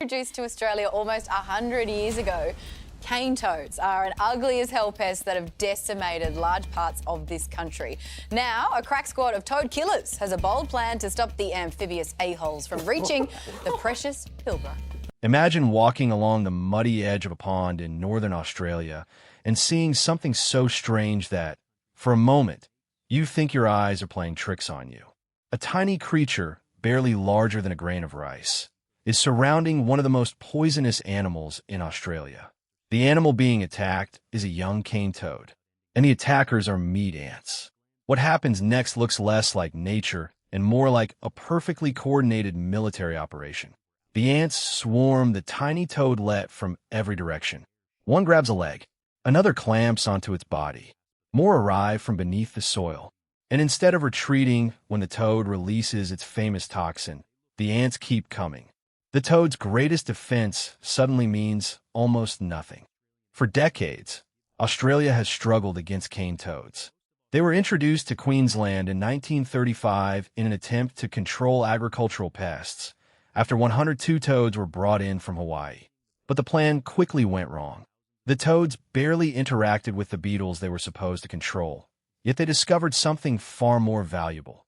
Introduced to Australia almost 100 years ago, cane toads are an ugly as hell pest that have decimated large parts of this country. Now, a crack squad of toad killers has a bold plan to stop the amphibious a-holes from reaching the precious Pilbara. Imagine walking along the muddy edge of a pond in northern Australia and seeing something so strange that, for a moment, you think your eyes are playing tricks on you. A tiny creature, barely larger than a grain of rice, is surrounding one of the most poisonous animals in Australia. The animal being attacked is a young cane toad, and the attackers are meat ants. What happens next looks less like nature and more like a perfectly coordinated military operation. The ants swarm the tiny toadlet from every direction. One grabs a leg, another clamps onto its body. More arrive from beneath the soil, and instead of retreating when the toad releases its famous toxin, the ants keep coming. The toad's greatest defense suddenly means almost nothing. For decades, Australia has struggled against cane toads. They were introduced to Queensland in 1935 in an attempt to control agricultural pests, after 102 toads were brought in from Hawaii. But the plan quickly went wrong. The toads barely interacted with the beetles they were supposed to control, yet they discovered something far more valuable.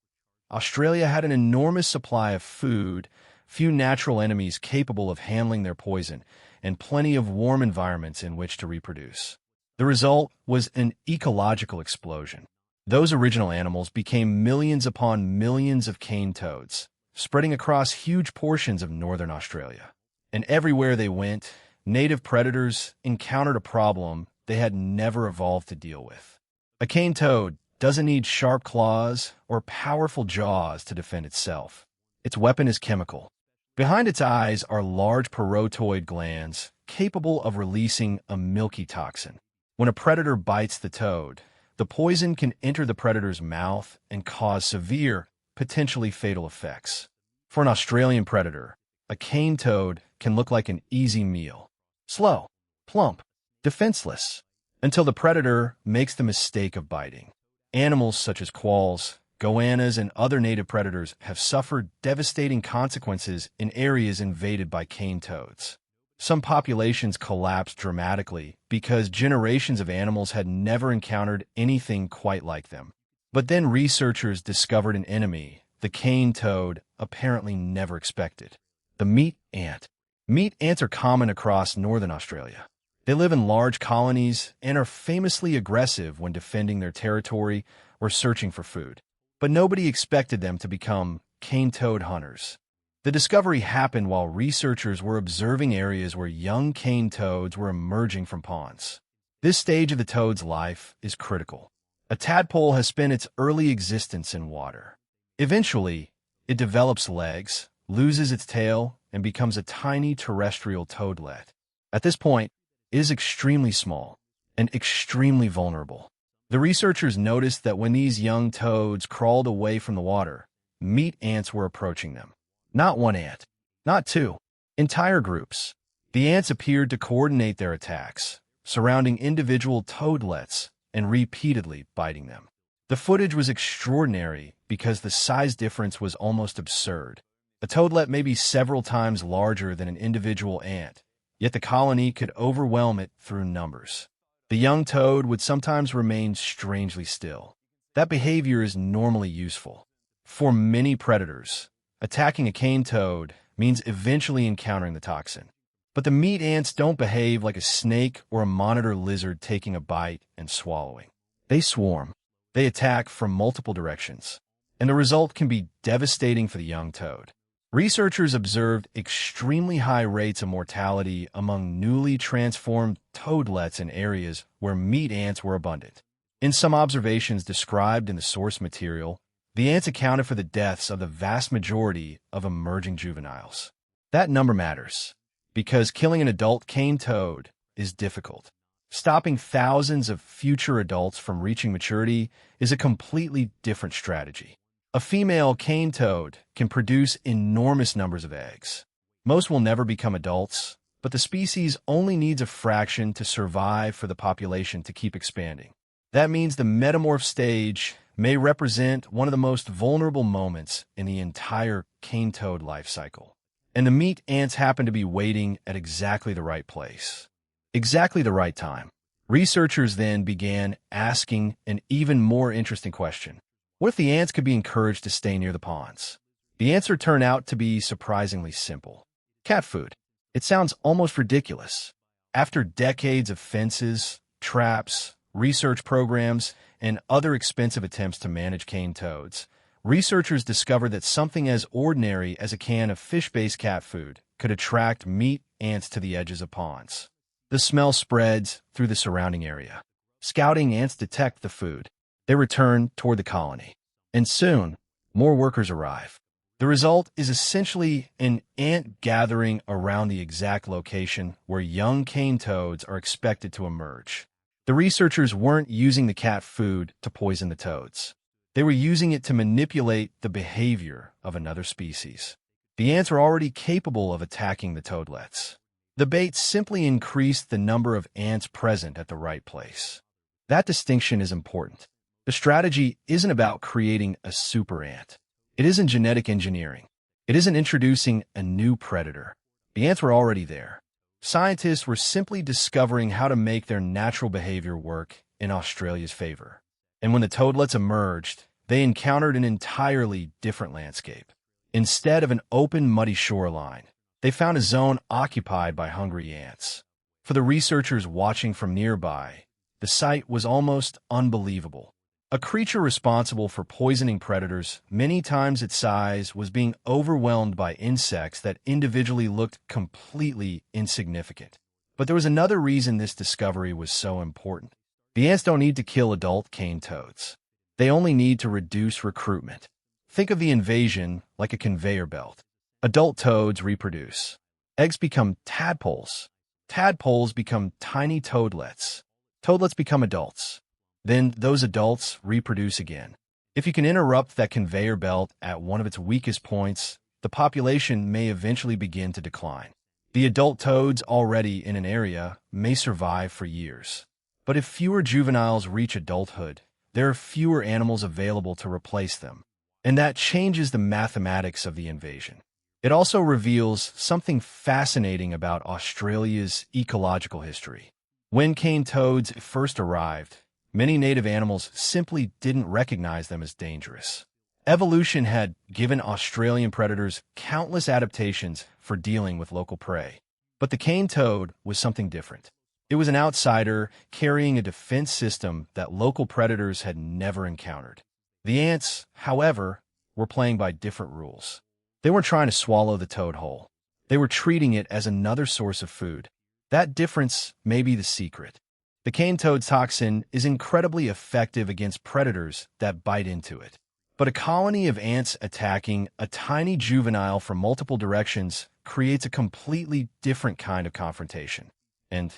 Australia had an enormous supply of food, few natural enemies capable of handling their poison, and plenty of warm environments in which to reproduce. The result was an ecological explosion. Those original animals became millions upon millions of cane toads, spreading across huge portions of northern Australia. And everywhere they went, native predators encountered a problem they had never evolved to deal with. A cane toad doesn't need sharp claws or powerful jaws to defend itself. Its weapon is chemical. Behind its eyes are large parotoid glands capable of releasing a milky toxin. When a predator bites the toad, the poison can enter the predator's mouth and cause severe, potentially fatal effects. For an Australian predator, a cane toad can look like an easy meal. Slow, plump, defenseless, until the predator makes the mistake of biting. Animals such as quolls, goannas, and other native predators have suffered devastating consequences in areas invaded by cane toads. Some populations collapsed dramatically because generations of animals had never encountered anything quite like them. But then researchers discovered an enemy the cane toad apparently never expected: the meat ant. Meat ants are common across northern Australia. They live in large colonies and are famously aggressive when defending their territory or searching for food. But nobody expected them to become cane toad hunters. The discovery happened while researchers were observing areas where young cane toads were emerging from ponds. This stage of the toad's life is critical. A tadpole has spent its early existence in water. Eventually, it develops legs, loses its tail, and becomes a tiny terrestrial toadlet. At this point, it is extremely small and extremely vulnerable. The researchers noticed that when these young toads crawled away from the water, meat ants were approaching them. Not one ant, not two, entire groups. The ants appeared to coordinate their attacks, surrounding individual toadlets and repeatedly biting them. The footage was extraordinary because the size difference was almost absurd. A toadlet may be several times larger than an individual ant, yet the colony could overwhelm it through numbers. The young toad would sometimes remain strangely still. That behavior is normally useful. For many predators, attacking a cane toad means eventually encountering the toxin. But the meat ants don't behave like a snake or a monitor lizard taking a bite and swallowing. They swarm. They attack from multiple directions, and the result can be devastating for the young toad. Researchers observed extremely high rates of mortality among newly transformed toadlets in areas where meat ants were abundant. In some observations described in the source material, the ants accounted for the deaths of the vast majority of emerging juveniles. That number matters, because killing an adult cane toad is difficult. Stopping thousands of future adults from reaching maturity is a completely different strategy. A female cane toad can produce enormous numbers of eggs. Most will never become adults, but the species only needs a fraction to survive for the population to keep expanding. That means the metamorph stage may represent one of the most vulnerable moments in the entire cane toad life cycle. and the meat ants happened to be waiting at exactly the right place. Exactly the right time. Researchers then began asking an even more interesting question. What if the ants could be encouraged to stay near the ponds? The answer turned out to be surprisingly simple. Cat food. It sounds almost ridiculous. After decades of fences, traps, research programs, and other expensive attempts to manage cane toads, researchers discovered that something as ordinary as a can of fish-based cat food could attract meat ants to the edges of ponds. The smell spreads through the surrounding area. Scouting ants detect the food. They return toward the colony. And soon, more workers arrive. The result is essentially an ant gathering around the exact location where young cane toads are expected to emerge. The researchers weren't using the cat food to poison the toads. They were using it to manipulate the behavior of another species. The ants were already capable of attacking the toadlets. The bait simply increased the number of ants present at the right place. That distinction is important. The strategy isn't about creating a super ant. It isn't genetic engineering. It isn't introducing a new predator. The ants were already there. Scientists were simply discovering how to make their natural behavior work in Australia's favor. And when the toadlets emerged, they encountered an entirely different landscape. Instead of an open, muddy shoreline, they found a zone occupied by hungry ants. For the researchers watching from nearby, the sight was almost unbelievable. A creature responsible for poisoning predators many times its size was being overwhelmed by insects that individually looked completely insignificant. But there was another reason this discovery was so important. The ants don't need to kill adult cane toads. They only need to reduce recruitment. Think of the invasion like a conveyor belt. Adult toads reproduce. Eggs become tadpoles. Tadpoles become tiny toadlets. Toadlets become adults. Then those adults reproduce again. If you can interrupt that conveyor belt at one of its weakest points, the population may eventually begin to decline. The adult toads already in an area may survive for years. But if fewer juveniles reach adulthood, there are fewer animals available to replace them. And that changes the mathematics of the invasion. It also reveals something fascinating about Australia's ecological history. When cane toads first arrived, many native animals simply didn't recognize them as dangerous. Evolution had given Australian predators countless adaptations for dealing with local prey. But the cane toad was something different. It was an outsider carrying a defense system that local predators had never encountered. The ants, however, were playing by different rules. They weren't trying to swallow the toad whole. They were treating it as another source of food. That difference may be the secret. The cane toad's toxin is incredibly effective against predators that bite into it. But a colony of ants attacking a tiny juvenile from multiple directions creates a completely different kind of confrontation. And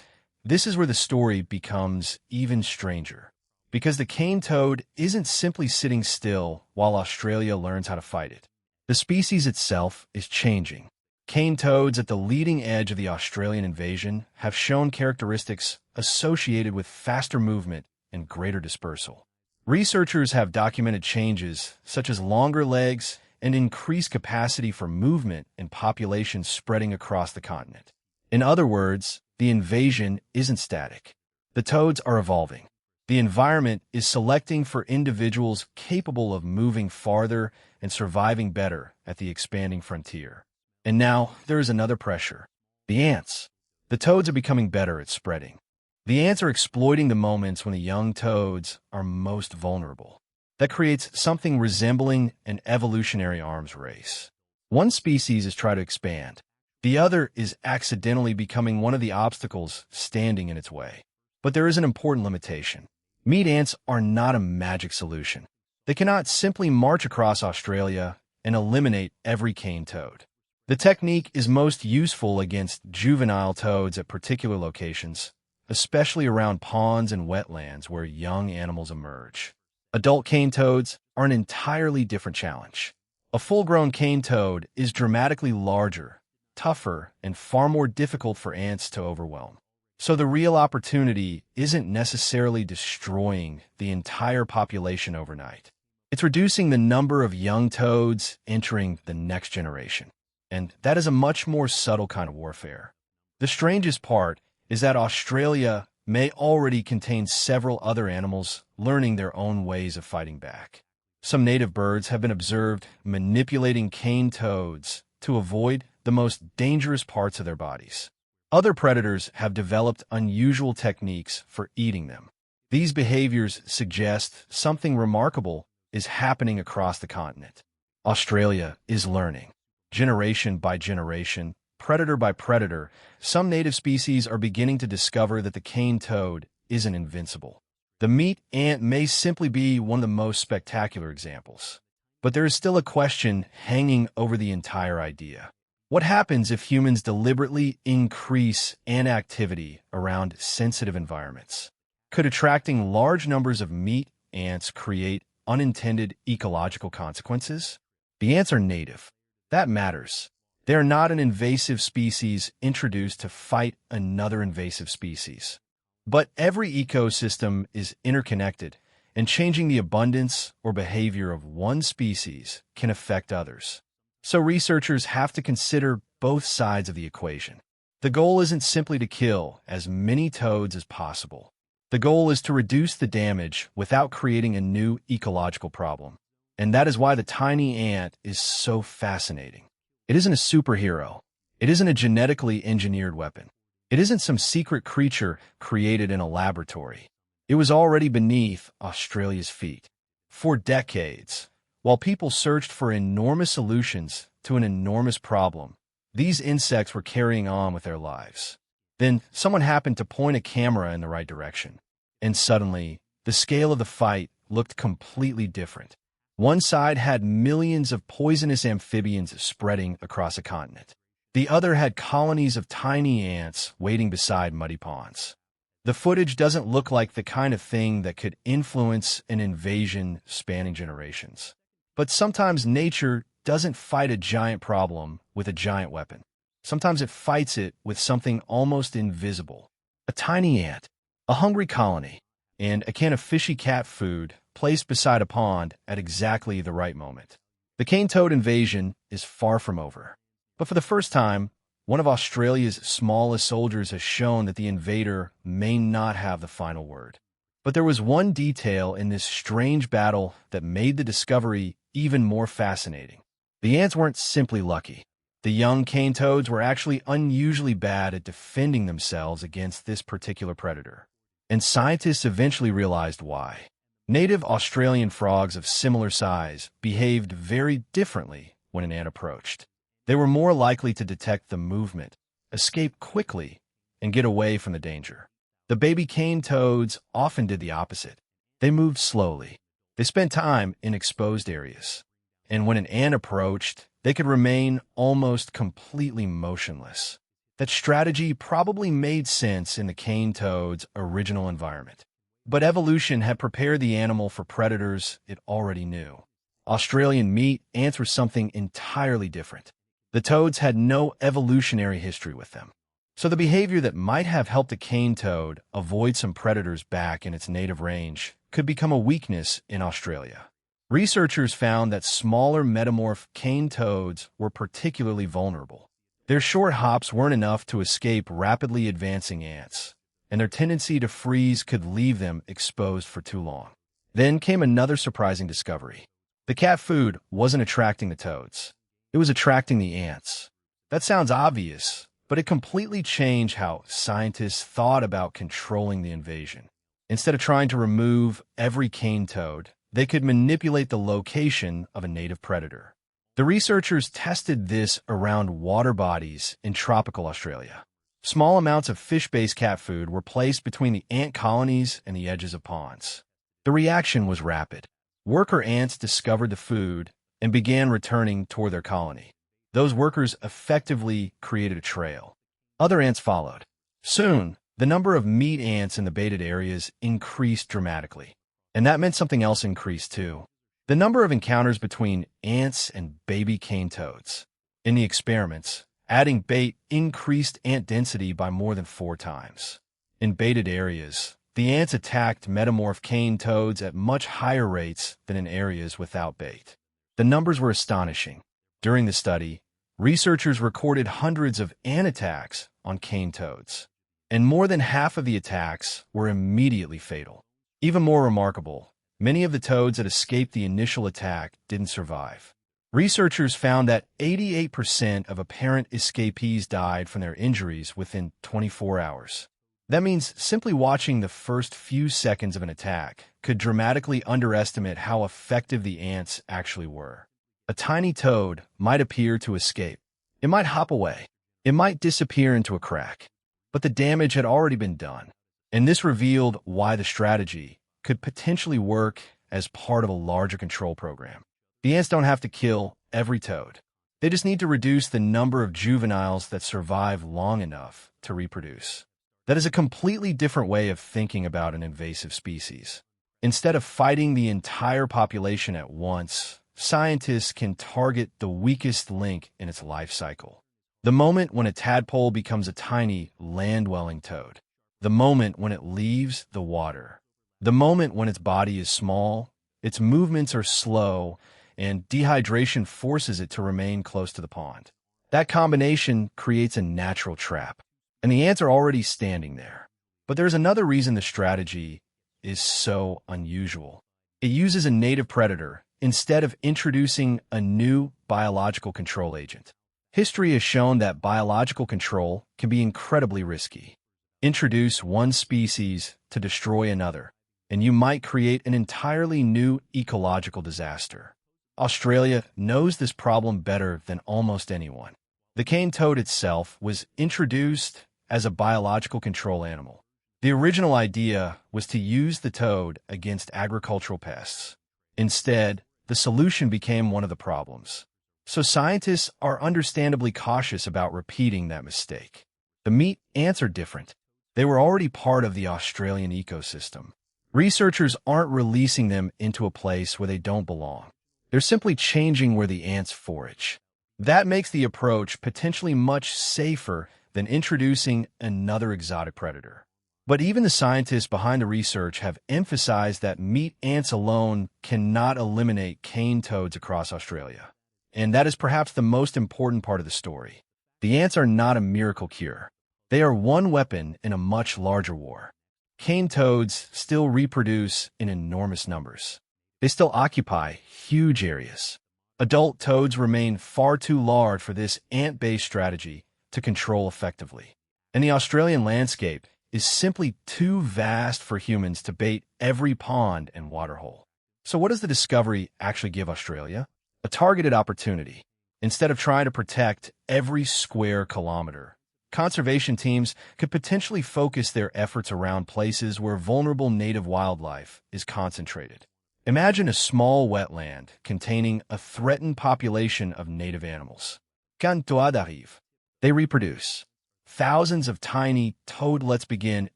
this is where the story becomes even stranger. Because the cane toad isn't simply sitting still while Australia learns how to fight it. The species itself is changing. Cane toads at the leading edge of the Australian invasion have shown characteristics associated with faster movement and greater dispersal. Researchers have documented changes such as longer legs and increased capacity for movement in populations spreading across the continent. In other words, the invasion isn't static. The toads are evolving. The environment is selecting for individuals capable of moving farther and surviving better at the expanding frontier. And now, there is another pressure. The ants. The toads are becoming better at spreading. The ants are exploiting the moments when the young toads are most vulnerable. That creates something resembling an evolutionary arms race. One species is trying to expand. The other is accidentally becoming one of the obstacles standing in its way. But there is an important limitation. Meat ants are not a magic solution. They cannot simply march across Australia and eliminate every cane toad. The technique is most useful against juvenile toads at particular locations, especially around ponds and wetlands where young animals emerge. Adult cane toads are an entirely different challenge. A full-grown cane toad is dramatically larger, tougher, and far more difficult for ants to overwhelm. So the real opportunity isn't necessarily destroying the entire population overnight. It's reducing the number of young toads entering the next generation. And that is a much more subtle kind of warfare. The strangest part is that Australia may already contain several other animals learning their own ways of fighting back. Some native birds have been observed manipulating cane toads to avoid the most dangerous parts of their bodies. Other predators have developed unusual techniques for eating them. These behaviors suggest something remarkable is happening across the continent. Australia is learning. Generation by generation, predator by predator, some native species are beginning to discover that the cane toad isn't invincible. The meat ant may simply be one of the most spectacular examples. But there is still a question hanging over the entire idea. What happens if humans deliberately increase ant activity around sensitive environments? Could attracting large numbers of meat ants create unintended ecological consequences? The ants are native. That matters. They are not an invasive species introduced to fight another invasive species. But every ecosystem is interconnected, and changing the abundance or behavior of one species can affect others. So researchers have to consider both sides of the equation. The goal isn't simply to kill as many toads as possible. The goal is to reduce the damage without creating a new ecological problem. And that is why the tiny ant is so fascinating. It isn't a superhero. It isn't a genetically engineered weapon. It isn't some secret creature created in a laboratory. It was already beneath Australia's feet. For decades, while people searched for enormous solutions to an enormous problem, these insects were carrying on with their lives. Then someone happened to point a camera in the right direction, and suddenly, the scale of the fight looked completely different. One side had millions of poisonous amphibians spreading across a continent. The other had colonies of tiny ants waiting beside muddy ponds. The footage doesn't look like the kind of thing that could influence an invasion spanning generations. But sometimes nature doesn't fight a giant problem with a giant weapon. Sometimes it fights it with something almost invisible. A tiny ant, a hungry colony, and a can of fishy cat food placed beside a pond at exactly the right moment. The cane toad invasion is far from over. But for the first time, one of Australia's smallest soldiers has shown that the invader may not have the final word. But there was one detail in this strange battle that made the discovery even more fascinating. The ants weren't simply lucky. The young cane toads were actually unusually bad at defending themselves against this particular predator. And scientists eventually realized why. Native Australian frogs of similar size behaved very differently when an ant approached. They were more likely to detect the movement, escape quickly, and get away from the danger. The baby cane toads often did the opposite. They moved slowly. They spent time in exposed areas. And when an ant approached, they could remain almost completely motionless. That strategy probably made sense in the cane toad's original environment. But evolution had prepared the animal for predators it already knew. Australian meat ants were something entirely different. The toads had no evolutionary history with them. So the behavior that might have helped a cane toad avoid some predators back in its native range could become a weakness in Australia. Researchers found that smaller metamorph cane toads were particularly vulnerable. Their short hops weren't enough to escape rapidly advancing ants, and their tendency to freeze could leave them exposed for too long. Then came another surprising discovery. The cat food wasn't attracting the toads. It was attracting the ants. That sounds obvious, but it completely changed how scientists thought about controlling the invasion. Instead of trying to remove every cane toad, they could manipulate the location of a native predator. The researchers tested this around water bodies in tropical Australia. Small amounts of fish-based cat food were placed between the ant colonies and the edges of ponds. The reaction was rapid. Worker ants discovered the food and began returning toward their colony. Those workers effectively created a trail. Other ants followed. Soon, the number of meat ants in the baited areas increased dramatically. And that meant something else increased too. The number of encounters between ants and baby cane toads. In the experiments, adding bait increased ant density by more than 4 times. In baited areas, the ants attacked metamorph cane toads at much higher rates than in areas without bait. The numbers were astonishing. During the study, researchers recorded hundreds of ant attacks on cane toads, and more than half of the attacks were immediately fatal. Even more remarkable, many of the toads that escaped the initial attack didn't survive. Researchers found that 88% of apparent escapees died from their injuries within 24 hours. That means simply watching the first few seconds of an attack could dramatically underestimate how effective the ants actually were. A tiny toad might appear to escape. It might hop away. It might disappear into a crack. But the damage had already been done. And this revealed why the strategy could potentially work as part of a larger control program. The ants don't have to kill every toad. They just need to reduce the number of juveniles that survive long enough to reproduce. That is a completely different way of thinking about an invasive species. Instead of fighting the entire population at once, scientists can target the weakest link in its life cycle. The moment when a tadpole becomes a tiny, land-dwelling toad. The moment when it leaves the water. The moment when its body is small, its movements are slow, and dehydration forces it to remain close to the pond. That combination creates a natural trap. And the ants are already standing there. But there's another reason the strategy is so unusual. It uses a native predator instead of introducing a new biological control agent. History has shown that biological control can be incredibly risky. Introduce one species to destroy another, and you might create an entirely new ecological disaster. Australia knows this problem better than almost anyone. The cane toad itself was introduced as a biological control animal. The original idea was to use the toad against agricultural pests. Instead, the solution became one of the problems. So scientists are understandably cautious about repeating that mistake. The meat ants are different. They were already part of the Australian ecosystem. Researchers aren't releasing them into a place where they don't belong. They're simply changing where the ants forage. That makes the approach potentially much safer than introducing another exotic predator. But even the scientists behind the research have emphasized that meat ants alone cannot eliminate cane toads across Australia. And that is perhaps the most important part of the story. The ants are not a miracle cure. They are one weapon in a much larger war. Cane toads still reproduce in enormous numbers. They still occupy huge areas. Adult toads remain far too large for this ant-based strategy to control effectively. And the Australian landscape is simply too vast for humans to bait every pond and waterhole. So what does the discovery actually give Australia? A targeted opportunity. Instead of trying to protect every square kilometer, conservation teams could potentially focus their efforts around places where vulnerable native wildlife is concentrated. Imagine a small wetland containing a threatened population of native animals. Quand toad arrive, they reproduce. Thousands of tiny toadlets begin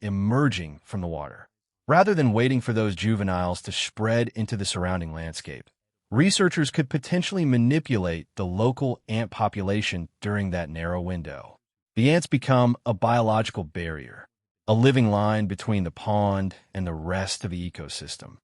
emerging from the water. Rather than waiting for those juveniles to spread into the surrounding landscape, researchers could potentially manipulate the local ant population during that narrow window. The ants become a biological barrier, a living line between the pond and the rest of the ecosystem.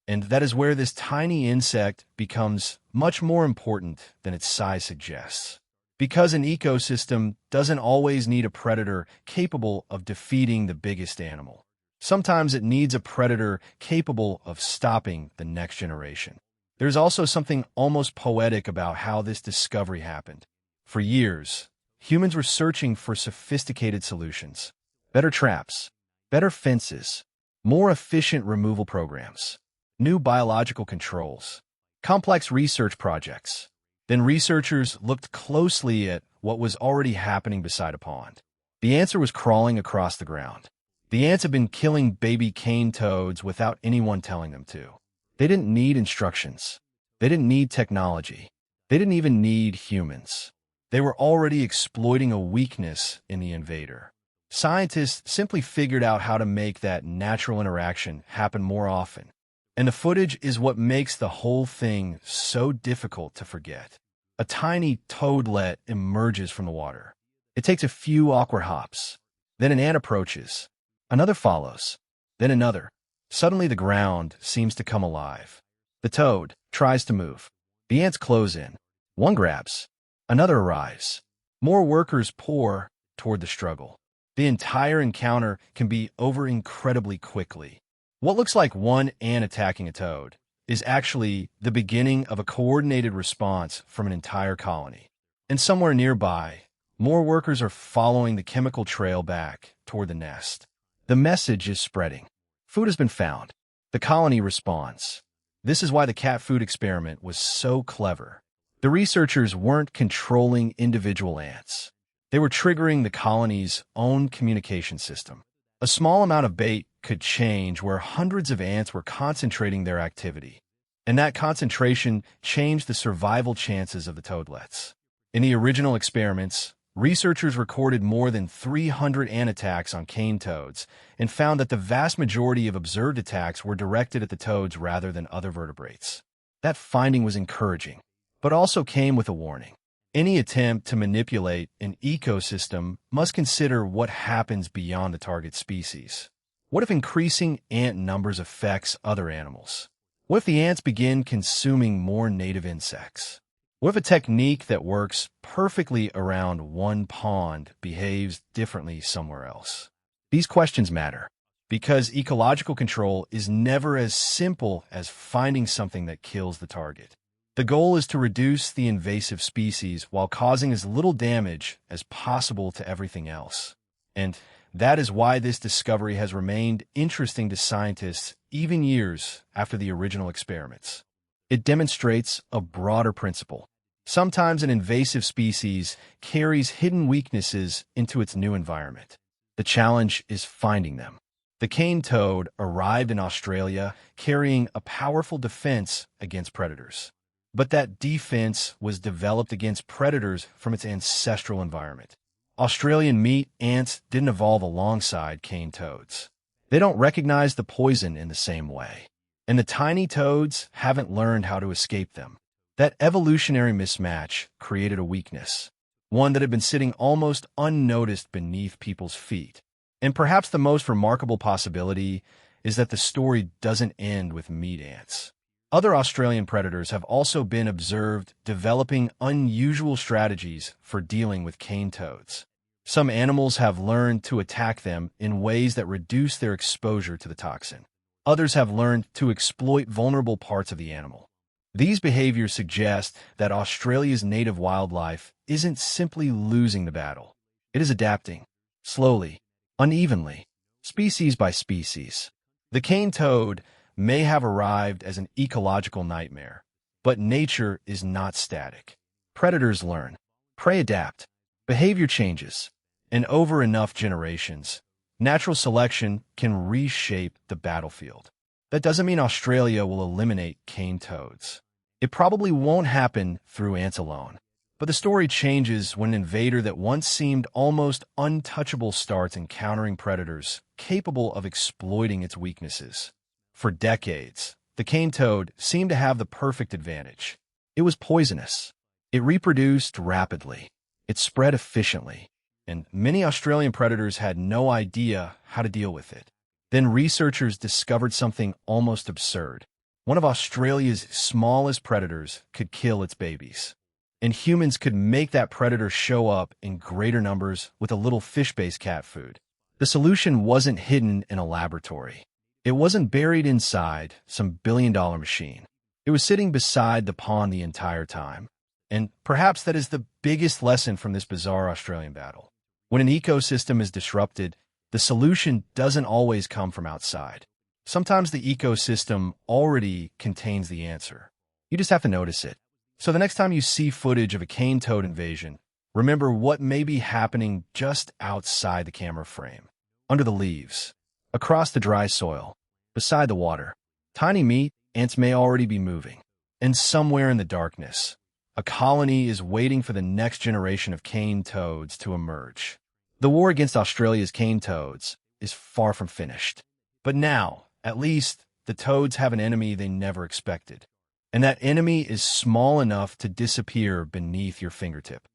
And that is where this tiny insect becomes much more important than its size suggests. Because an ecosystem doesn't always need a predator capable of defeating the biggest animal. Sometimes it needs a predator capable of stopping the next generation. There's also something almost poetic about how this discovery happened. For years, humans were searching for sophisticated solutions, better traps, better fences, more efficient removal programs, new biological controls, complex research projects. Then researchers looked closely at what was already happening beside a pond. The answer was crawling across the ground. The ants had been killing baby cane toads without anyone telling them to. They didn't need instructions. They didn't need technology. They didn't even need humans. They were already exploiting a weakness in the invader. Scientists simply figured out how to make that natural interaction happen more often. And the footage is what makes the whole thing so difficult to forget. A tiny toadlet emerges from the water. It takes a few awkward hops. Then an ant approaches. Another follows. Then another. Suddenly the ground seems to come alive. The toad tries to move. The ants close in. One grabs. Another arrives. More workers pour toward the struggle. The entire encounter can be over incredibly quickly. What looks like one ant attacking a toad is actually the beginning of a coordinated response from an entire colony. And somewhere nearby, more workers are following the chemical trail back toward the nest. The message is spreading. Food has been found. The colony responds. This is why the cat food experiment was so clever. The researchers weren't controlling individual ants. They were triggering the colony's own communication system. A small amount of bait could change where hundreds of ants were concentrating their activity. And that concentration changed the survival chances of the toadlets. In the original experiments, researchers recorded more than 300 ant attacks on cane toads and found that the vast majority of observed attacks were directed at the toads rather than other vertebrates. That finding was encouraging, but also came with a warning. Any attempt to manipulate an ecosystem must consider what happens beyond the target species. What if increasing ant numbers affects other animals? What if the ants begin consuming more native insects? What if a technique that works perfectly around one pond behaves differently somewhere else? These questions matter because ecological control is never as simple as finding something that kills the target. The goal is to reduce the invasive species while causing as little damage as possible to everything else. And that is why this discovery has remained interesting to scientists even years after the original experiments. It demonstrates a broader principle. Sometimes an invasive species carries hidden weaknesses into its new environment. The challenge is finding them. The cane toad arrived in Australia carrying a powerful defense against predators. But that defense was developed against predators from its ancestral environment. Australian meat ants didn't evolve alongside cane toads. They don't recognize the poison in the same way. And the tiny toads haven't learned how to escape them. That evolutionary mismatch created a weakness, one that had been sitting almost unnoticed beneath people's feet. And perhaps the most remarkable possibility is that the story doesn't end with meat ants. Other Australian predators have also been observed developing unusual strategies for dealing with cane toads. Some animals have learned to attack them in ways that reduce their exposure to the toxin. Others have learned to exploit vulnerable parts of the animal. These behaviors suggest that Australia's native wildlife isn't simply losing the battle. It is adapting, slowly, unevenly, species by species. The cane toad may have arrived as an ecological nightmare, but nature is not static. Predators learn, prey adapt, behavior changes, and over enough generations, natural selection can reshape the battlefield. That doesn't mean Australia will eliminate cane toads. It probably won't happen through ants alone. But the story changes when an invader that once seemed almost untouchable starts encountering predators capable of exploiting its weaknesses. For decades, the cane toad seemed to have the perfect advantage. It was poisonous. It reproduced rapidly. It spread efficiently. And many Australian predators had no idea how to deal with it. Then researchers discovered something almost absurd. One of Australia's smallest predators could kill its babies. And humans could make that predator show up in greater numbers with a little fish-based cat food. The solution wasn't hidden in a laboratory. It wasn't buried inside some billion-dollar machine. It was sitting beside the pond the entire time. And perhaps that is the biggest lesson from this bizarre Australian battle. When an ecosystem is disrupted, the solution doesn't always come from outside. Sometimes the ecosystem already contains the answer. You just have to notice it. So the next time you see footage of a cane toad invasion, remember what may be happening just outside the camera frame, under the leaves, across the dry soil, beside the water. Tiny meat ants may already be moving. And somewhere in the darkness, a colony is waiting for the next generation of cane toads to emerge. The war against Australia's cane toads is far from finished. But now, at least, the toads have an enemy they never expected. And that enemy is small enough to disappear beneath your fingertip.